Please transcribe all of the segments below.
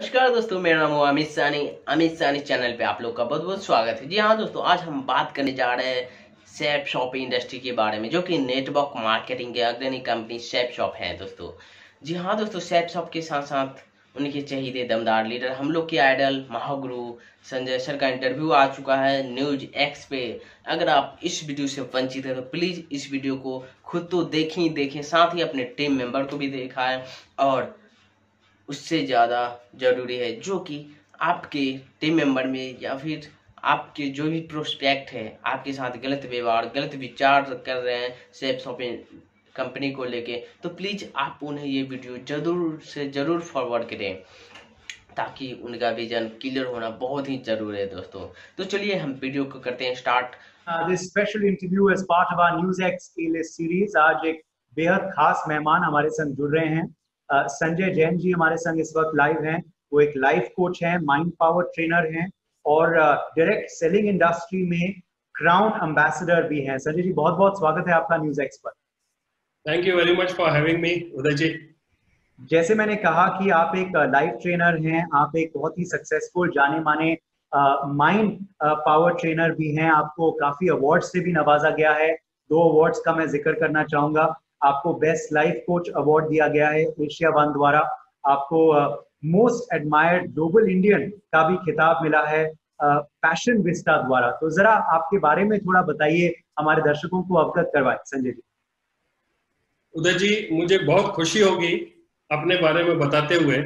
नमस्कार दोस्तों, मेरा नाम है अमित सानी चैनल पे आप लोग का बहुत बहुत स्वागत है। जी हाँ दोस्तों, आज हम बात करने जा रहे हैं सैप शॉप इंडस्ट्री के बारे में, जो कि नेटवर्क मार्केटिंग के अग्रणी कंपनी सैप शॉप है दोस्तों। जी हाँ दोस्तों, सैप शॉप के साथ साथ उनके चहेते दमदार लीडर, हम लोग के आइडल महागुरु संजय सर का इंटरव्यू आ चुका है न्यूज एक्स पे। अगर आप इस वीडियो से वंचित है तो प्लीज इस वीडियो को खुद तो देखें, साथ ही अपने टीम मेंबर को भी दिखाएं, और उससे ज़्यादा ज़रूरी है जो कि आपके टीम मेंबर में या फिर आपके जो भी प्रोस्पेक्ट है आपके साथ गलत व्यवहार गलत विचार कर रहे हैं सेफ शॉपिंग कंपनी को लेके, तो प्लीज़ आप उन्हें ये वीडियो ज़रूर से ज़रूर फॉरवर्ड करें, ताकि उनका विजन क्लियर होना बहुत ही ज़रूरी है दोस्तों। तो चलिए हम वीडियो को करते हैं start. This special interview as part of our news X playlist series. आज एक बेहद खास मेहमान हमारे संग जुड़ रहे हैं। संजय जैन जी हमारे संग इस वक्त लाइव हैं। वो एक लाइफ कोच हैं, माइंड पावर ट्रेनर हैं और डायरेक्ट सेलिंग इंडस्ट्री में क्राउन एम्बेसडर भी हैं। संजय जी, बहुत बहुत स्वागत है आपका न्यूज़ एक्स पर। Thank you very much for having me Uday ji. जैसे मैंने कहा कि आप एक लाइफ ट्रेनर हैं, आप एक बहुत ही सक्सेसफुल जाने माने माइंड पावर ट्रेनर भी हैं। आपको काफी अवार्ड से भी नवाजा गया है। 2 अवार्ड्स का मैं जिक्र करना चाहूंगा। आपको बेस्ट लाइफ कोच अवार्ड दिया गया है एशिया वन द्वारा। आपको मोस्ट एडमायर्ड ग्लोबल इंडियन का भी खिताब मिला है पैशन विस्टा द्वारा। तो जरा आपके बारे में थोड़ा बताइए, हमारे दर्शकों को अवगत करवाएं संजय जी। उदय जी, मुझे बहुत खुशी होगी अपने बारे में बताते हुए,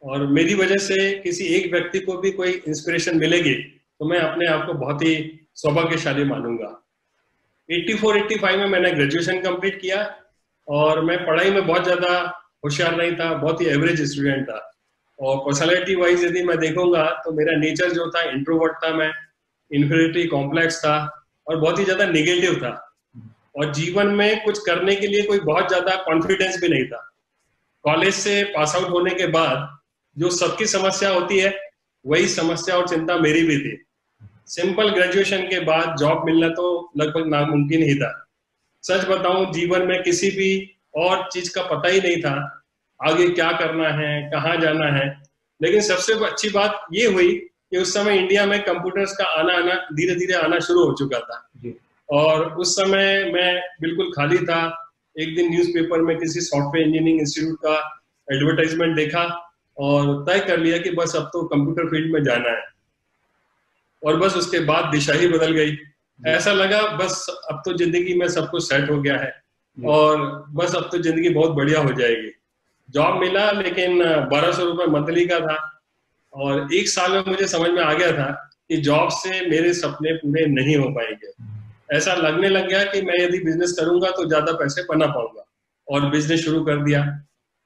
और मेरी वजह से किसी एक व्यक्ति को भी कोई इंस्पिरेशन मिलेगी तो मैं अपने आप को बहुत ही सौभाग्यशाली मानूंगा। 84-85 में मैंने ग्रेजुएशन कंप्लीट किया और मैं पढ़ाई में बहुत ज़्यादा होशियार नहीं था, बहुत ही एवरेज स्टूडेंट था। और पर्सनैलिटी वाइज यदि मैं देखूंगा तो मेरा नेचर जो था इंट्रोवर्ट था, मैं इन्फीरियरिटी कॉम्प्लेक्स था और बहुत ही ज़्यादा निगेटिव था, और जीवन में कुछ करने के लिए कोई बहुत ज़्यादा कॉन्फिडेंस भी नहीं था। कॉलेज से पास आउट होने के बाद जो सबकी समस्या होती है वही समस्या और चिंता मेरी भी थी। सिंपल ग्रेजुएशन के बाद जॉब मिलना तो लगभग नामुमकिन ही था। सच बताऊं, जीवन में किसी भी और चीज का पता ही नहीं था आगे क्या करना है, कहाँ जाना है। लेकिन सबसे अच्छी बात ये हुई कि उस समय इंडिया में कंप्यूटर्स का आना धीरे धीरे आना शुरू हो चुका था, और उस समय मैं बिल्कुल खाली था। एक दिन न्यूज़पेपर में किसी सॉफ्टवेयर इंजीनियरिंग इंस्टीट्यूट का एडवर्टाइजमेंट देखा और तय कर लिया कि बस अब तो कंप्यूटर फील्ड में जाना है, और बस उसके बाद दिशा ही बदल गई। ऐसा लगा बस अब तो जिंदगी में सब कुछ सेट हो गया है और बस अब तो जिंदगी बहुत बढ़िया हो जाएगी। जॉब मिला, लेकिन 1200 रुपये मंथली का था, और 1 साल में मुझे समझ में आ गया था कि जॉब से मेरे सपने पूरे नहीं हो पाएंगे। ऐसा लगने लग गया कि मैं यदि बिजनेस करूंगा तो ज्यादा पैसे बना पाऊंगा, और बिजनेस शुरू कर दिया,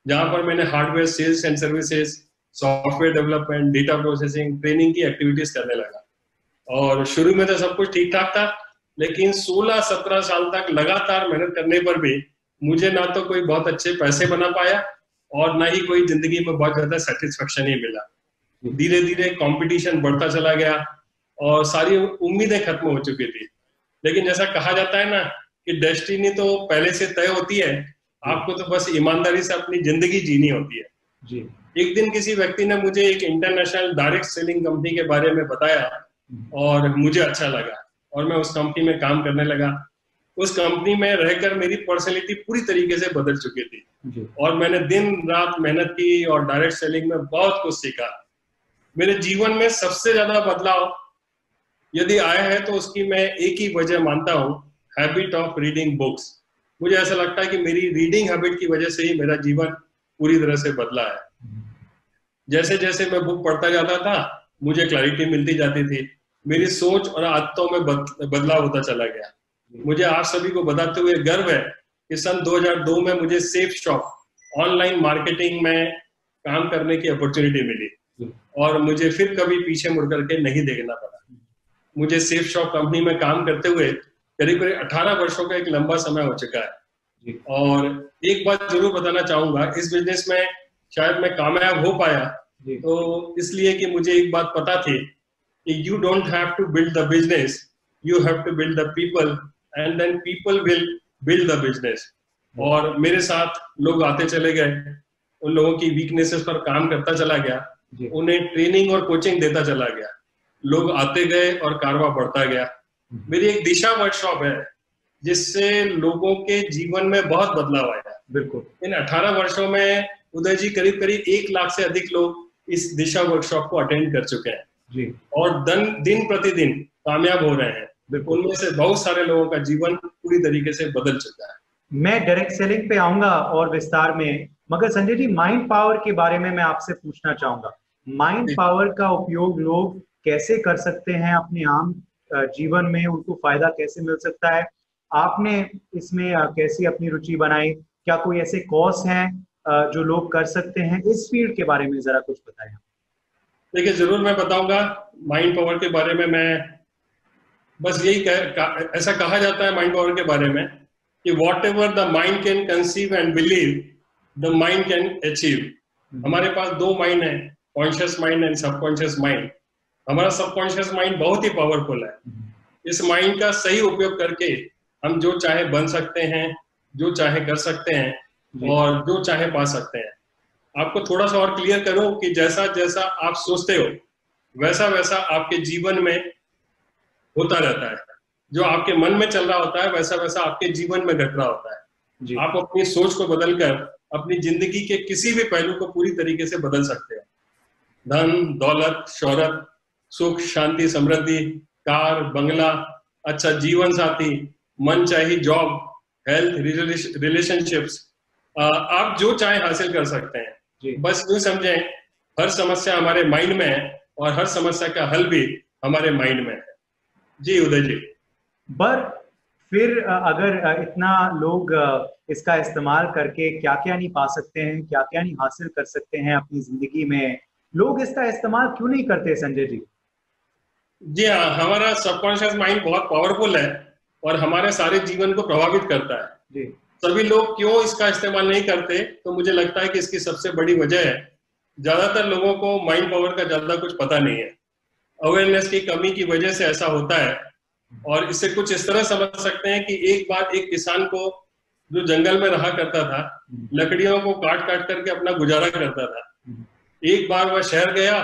जहां पर मैंने hardware sales and services, software development, data processing, training की एक्टिविटीज करने लगा। और शुरू में तो सब कुछ ठीक ठाक था, लेकिन 16-17 साल तक लगातार मेहनत करने पर भी मुझे ना तो कोई बहुत अच्छे पैसे बना पाया और ना ही कोई जिंदगी में बहुत ज्यादा सेटिस्फेक्शन ही मिला। धीरे धीरे कंपटीशन बढ़ता चला गया और सारी उम्मीदें खत्म हो चुकी थी। लेकिन जैसा कहा जाता है ना कि डेस्टिनी तो पहले से तय होती है, आपको तो बस ईमानदारी से अपनी जिंदगी जीनी होती है जी। एक दिन किसी व्यक्ति ने मुझे एक इंटरनेशनल डायरेक्ट सेलिंग कंपनी के बारे में बताया और मुझे अच्छा लगा, और मैं उस कंपनी में काम करने लगा। उस कंपनी में रहकर मेरी पर्सनैलिटी पूरी तरीके से बदल चुकी थी जी। और मैंने दिन रात मेहनत की और डायरेक्ट सेलिंग में बहुत कुछ सीखा। मेरे जीवन में सबसे ज्यादा बदलाव यदि आया है तो उसकी मैं एक ही वजह मानता हूँ, हैबिट ऑफ रीडिंग बुक्स। मुझे ऐसा लगता है कि मेरी रीडिंग हैबिट की वजह से ही मेरा जीवन पूरी तरह से बदला है। जैसे जैसे मैं बुक पढ़ता जाता था मुझे क्लैरिटी मिलती जाती थी, मेरी सोच और आदतों में बदलाव होता चला गया। मुझे आप सभी को बताते हुए गर्व है कि सन 2002 में मुझे सेफ शॉप ऑनलाइन मार्केटिंग में काम करने की अपॉर्चुनिटी मिली, और मुझे फिर कभी पीछे मुड़ करके नहीं देखना पड़ा। मुझे सेफ शॉप कंपनी में काम करते हुए करीब 18 वर्षों का एक लंबा समय हो चुका है। और एक बात जरूर बताना चाहूंगा, इस बिजनेस में शायद मैं कामयाब हो पाया तो इसलिए कि मुझे एक बात पता थी कि you don't have to build the business, you have to build the people, and then people will build the business. और मेरे साथ लोग आते चले गए, उन लोगों की वीकनेसेस पर काम करता चला गया, उन्हें ट्रेनिंग और कोचिंग देता चला गया, लोग आते गए और कारवा बढ़ता गया। मेरी एक दिशा वर्कशॉप है जिससे लोगों के जीवन में बहुत बदलाव आया। बिल्कुल। इन 18 वर्षों में उदय जी करीब करीब 1 लाख से अधिक लोग इस दिशा वर्कशॉप को अटेंड कर चुके हैं जी। और दिन प्रतिदिन कामयाब हो रहे हैं। उनमें से बहुत सारे लोगों का जीवन पूरी तरीके से बदल चुका है। मैं डायरेक्ट सेलिंग पे आऊंगा और विस्तार में, मगर संजय जी माइंड पावर के बारे में मैं आपसे पूछना चाहूंगा। माइंड पावर का उपयोग लोग कैसे कर सकते हैं अपने आम जीवन में, उनको फायदा कैसे मिल सकता है? आपने इसमें कैसी अपनी रुचि बनाई? क्या कोई ऐसे कोर्स हैं जो लोग कर सकते हैं? इस फील्ड के बारे में जरा कुछ बताएं। देखिए, जरूर मैं बताऊंगा माइंड पावर के बारे में। मैं बस यही ऐसा कहा जाता है माइंड पावर के बारे में कि what ever the mind can conceive and believe the mind can achieve. हमारे पास 2 माइंड है, conscious mind and subconscious mind. हमारा सबकॉन्शियस माइंड बहुत ही पावरफुल है। इस माइंड का सही उपयोग करके हम जो चाहे बन सकते हैं, जो चाहे कर सकते हैं और जो चाहे पा सकते हैं। आपको थोड़ा सा और क्लियर करूं कि जैसा जैसा आप सोचते हो वैसा वैसा आपके जीवन में होता रहता है। जो आपके मन में चल रहा होता है वैसा वैसा आपके जीवन में घट रहा होता है। आप अपनी सोच को बदलकर अपनी जिंदगी के किसी भी पहलू को पूरी तरीके से बदल सकते हैं। धन, दौलत, शोहरत, सुख, शांति, समृद्धि, कार, बंगला, अच्छा जीवन साथी, मनचाही जॉब, हेल्थ, रिलेशनशिप्स, आप जो चाहे हासिल कर सकते हैं। बस यूं समझें, हर समस्या हमारे माइंड में है और हर समस्या का हल भी हमारे माइंड में है। जी उदय जी। पर फिर अगर इतना लोग इसका इस्तेमाल करके क्या क्या नहीं पा सकते हैं, क्या क्या नहीं हासिल कर सकते हैं अपनी जिंदगी में, लोग इसका इस्तेमाल क्यों नहीं करते संजय जी? जी हाँ, हमारा सबकॉन्शियस माइंड बहुत पावरफुल है और हमारे सारे जीवन को प्रभावित करता है जी। सभी लोग क्यों इसका इस्तेमाल नहीं करते? तो मुझे लगता है कि इसकी सबसे बड़ी वजह है, ज्यादातर लोगों को माइंड पावर का ज्यादा कुछ पता नहीं है। अवेयरनेस की कमी की वजह से ऐसा होता है। और इससे कुछ इस तरह समझ सकते हैं कि एक बार एक किसान को जो जंगल में रहा करता था, लकड़ियों को काट काट करके अपना गुजारा करता था, एक बार वह शहर गया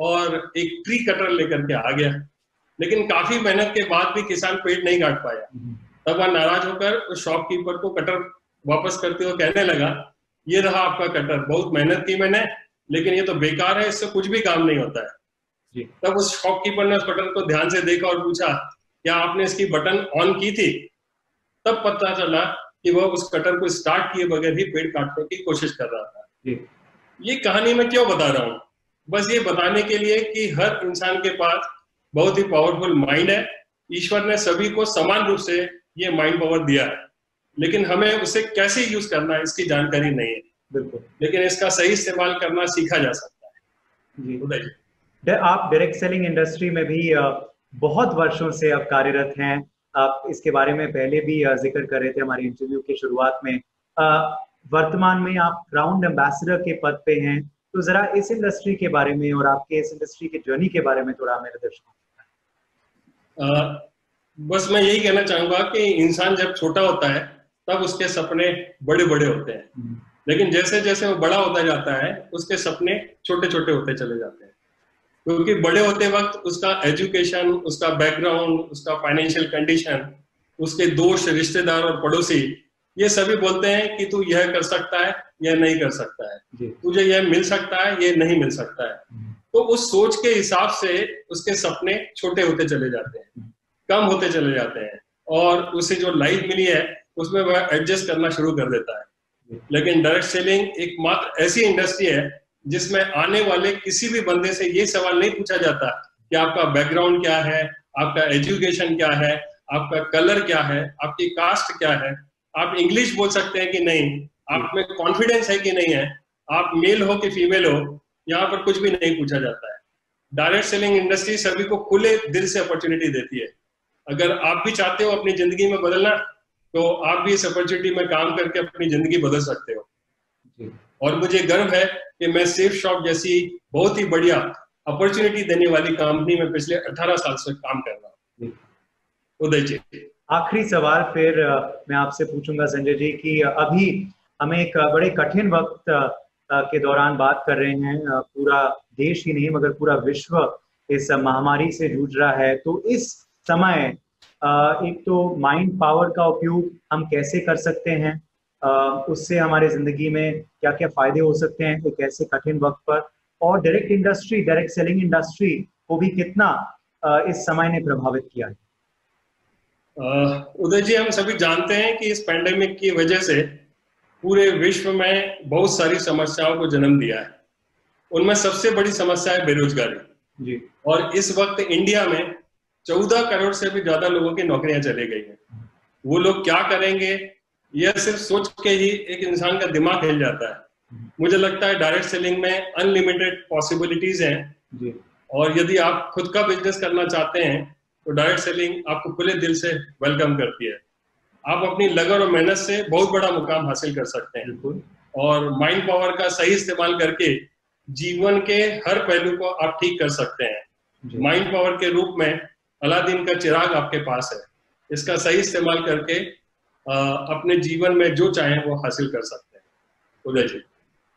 और एक ट्री कटर लेकर के आ गया, लेकिन काफी मेहनत के बाद भी किसान पेड़ नहीं काट पाया। तब वह नाराज होकर उस शॉपकीपर को कटर वापस करते हुए कहने लगा, ये रहा आपका कटर, बहुत मेहनत की मैंने, लेकिन ये तो बेकार है, इससे कुछ भी काम नहीं होता है। तब उस शॉपकीपर ने उस कटर को ध्यान से देखा और पूछा, क्या आपने इसकी बटन ऑन की थी? तब पता चला कि वह उस कटर को स्टार्ट किए बगैर ही पेड़ काटने की कोशिश कर रहा था। ये कहानी मैं क्यों बता रहा हूँ? बस ये बताने के लिए कि हर इंसान के पास बहुत ही पावरफुल माइंड है। ईश्वर ने सभी को समान रूप से ये माइंड पावर दिया है, लेकिन हमें उसे कैसे यूज करना है इसकी जानकारी नहीं है। बिल्कुल, लेकिन इसका सही इस्तेमाल करना सीखा जा सकता है। जी उदय जी, आप डायरेक्ट सेलिंग इंडस्ट्री में भी बहुत वर्षों से अब कार्यरत हैं। आप इसके बारे में पहले भी जिक्र कर रहे थे हमारी इंटरव्यू की शुरुआत में। वर्तमान में आप क्राउन एम्बेसडर के पद पे हैं, तो जरा इस इंडस्ट्री के बारे में और आपके इस इंडस्ट्री की जर्नी के बारे में थोड़ा मेरे दर्शकों बस मैं यही कहना चाहूंगा कि इंसान जब छोटा होता है तब उसके सपने बड़े बड़े होते हैं, लेकिन जैसे जैसे वो बड़ा होता जाता है उसके सपने छोटे छोटे होते चले जाते हैं, क्योंकि बड़े होते वक्त उसका एजुकेशन, उसका बैकग्राउंड, उसका फाइनेंशियल कंडीशन, उसके दोस्त, रिश्तेदार और पड़ोसी, ये सभी बोलते हैं कि तू यह कर सकता है, यह नहीं कर सकता है, तुझे यह मिल सकता है, यह नहीं मिल सकता है। तो उस सोच के हिसाब से उसके सपने छोटे होते चले जाते हैं, कम होते चले जाते हैं, और उसे जो लाइफ मिली है उसमें वह एडजस्ट करना शुरू कर देता है। लेकिन डायरेक्ट सेलिंग एकमात्र ऐसी इंडस्ट्री है जिसमें आने वाले किसी भी बंदे से ये सवाल नहीं पूछा जाता कि आपका बैकग्राउंड क्या है, आपका एजुकेशन क्या है, आपका कलर क्या है, आपकी कास्ट क्या है, आप इंग्लिश बोल सकते हैं कि नहीं, आप में कॉन्फिडेंस है कि नहीं है, आप मेल हो कि फीमेल हो, यहाँ पर कुछ भी नहीं पूछा जाता है। डायरेक्ट सेलिंग इंडस्ट्री सभी को खुले दिल से अपॉर्चुनिटी देती है। अगर आप भी चाहते हो अपनी जिंदगी में बदलना, तो आप भी इस अपॉर्चुनिटी में काम करके अपनी जिंदगी बदल सकते हो। और मुझे गर्व है कि मैं सेफ शॉप जैसी बहुत ही बढ़िया अपॉर्चुनिटी देने वाली कंपनी में पिछले 18 साल से काम कर रहा हूँ। उदय जी, आखिरी सवाल फिर मैं आपसे पूछूंगा संजय जी कि अभी हमें एक बड़े कठिन वक्त के दौरान बात कर रहे हैं, पूरा देश ही नहीं मगर पूरा विश्व इस महामारी से जूझ रहा है। तो इस समय एक तो माइंड पावर का उपयोग हम कैसे कर सकते हैं, उससे हमारे जिंदगी में क्या क्या फायदे हो सकते हैं एक ऐसे कठिन वक्त पर, और डायरेक्ट सेलिंग इंडस्ट्री को भी कितना इस समय ने प्रभावित किया है। उदय जी, हम सभी जानते हैं कि इस पैंडेमिक की वजह से पूरे विश्व में बहुत सारी समस्याओं को जन्म दिया है। उनमें सबसे बड़ी समस्या है बेरोजगारी जी। और इस वक्त इंडिया में 14 करोड़ से भी ज्यादा लोगों की नौकरियां चली गई हैं। वो लोग क्या करेंगे, यह सिर्फ सोच के ही एक इंसान का दिमाग हिल जाता है। मुझे लगता है डायरेक्ट सेलिंग में अनलिमिटेड पॉसिबिलिटीज हैं जी। और यदि आप खुद का बिजनेस करना चाहते हैं तो डायरेक्ट सेलिंग आपको खुले दिल से वेलकम करती है। आप अपनी लगन और मेहनत से बहुत बड़ा मुकाम हासिल कर सकते हैं और माइंड पावर का सही इस्तेमाल करके जीवन के हर पहलू को आप ठीक कर सकते हैं। माइंड पावर के रूप में अलादीन का चिराग आपके पास है। इसका सही इस्तेमाल करके अपने जीवन में जो चाहें वो हासिल कर सकते हैं। उदय जी,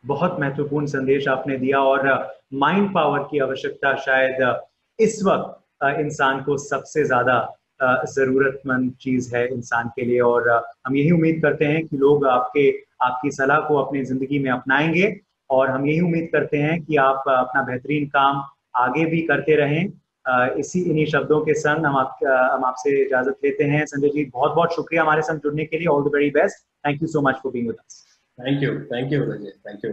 बहुत महत्वपूर्ण संदेश आपने दिया। और माइंड पावर की आवश्यकता शायद इस वक्त इंसान को सबसे ज्यादा जरूरतमंद चीज है इंसान के लिए। और हम यही उम्मीद करते हैं कि लोग आपकी सलाह को अपनी जिंदगी में अपनाएंगे, और हम यही उम्मीद करते हैं कि आप अपना बेहतरीन काम आगे भी करते रहें। इन्हीं शब्दों के संग हम आपसे इजाजत लेते हैं। संजय जी, बहुत बहुत शुक्रिया हमारे संग जुड़ने के लिए। All the very best. Thank you so much for being with us. Thank you Uday ji, thank you.